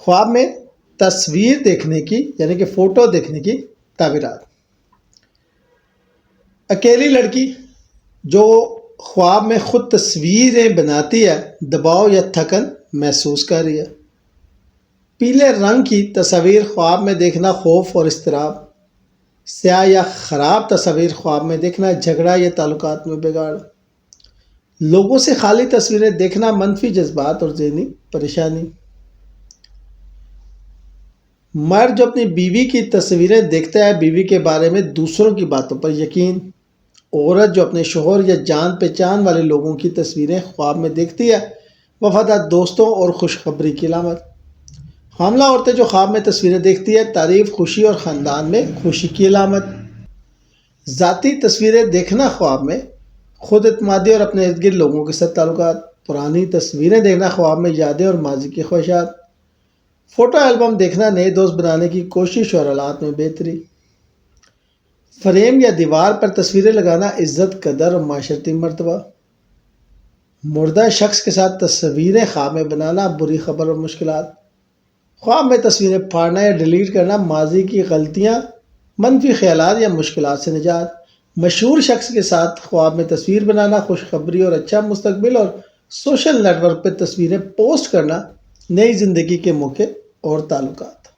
خواب میں تصویر دیکھنے کی یعنی کہ فوٹو دیکھنے کی تعبیرات۔ اکیلی لڑکی جو خواب میں خود تصویریں بناتی ہے دباؤ یا تھکن محسوس کر رہی ہے۔ پیلے رنگ کی تصاویر خواب میں دیکھنا خوف اور اضطراب۔ سیاہ یا خراب تصاویر خواب میں دیکھنا جھگڑا یا تعلقات میں بگاڑ۔ لوگوں سے خالی تصویریں دیکھنا منفی جذبات اور ذہنی پریشانی۔ مرد جو اپنی بیوی کی تصویریں دیکھتا ہے بیوی کے بارے میں دوسروں کی باتوں پر یقین۔ عورت جو اپنے شوہر یا جان پہچان والے لوگوں کی تصویریں خواب میں دیکھتی ہے وفادار دوستوں اور خوشخبری کی علامت۔ حاملہ عورتیں جو خواب میں تصویریں دیکھتی ہے تعریف، خوشی اور خاندان میں خوشی کی علامت۔ ذاتی تصویریں دیکھنا خواب میں خود اعتمادی اور اپنے ارد گرد لوگوں کے ساتھ تعلقات۔ پرانی تصویریں دیکھنا خواب میں یادیں اور ماضی کی خواہشات۔ فوٹو البم دیکھنا نئے دوست بنانے کی کوشش اور حالات میں بہتری۔ فریم یا دیوار پر تصویریں لگانا عزت، قدر اور معاشرتی مرتبہ۔ مردہ شخص کے ساتھ تصویریں خواب میں بنانا بری خبر اور مشکلات۔ خواب میں تصویریں پھاڑنا یا ڈیلیٹ کرنا ماضی کی غلطیاں، منفی خیالات یا مشکلات سے نجات۔ مشہور شخص کے ساتھ خواب میں تصویر بنانا خوشخبری اور اچھا مستقبل، اور سوشل نیٹ ورک پہ تصویریں پوسٹ کرنا نئی زندگی کے موقع اور تعلقات۔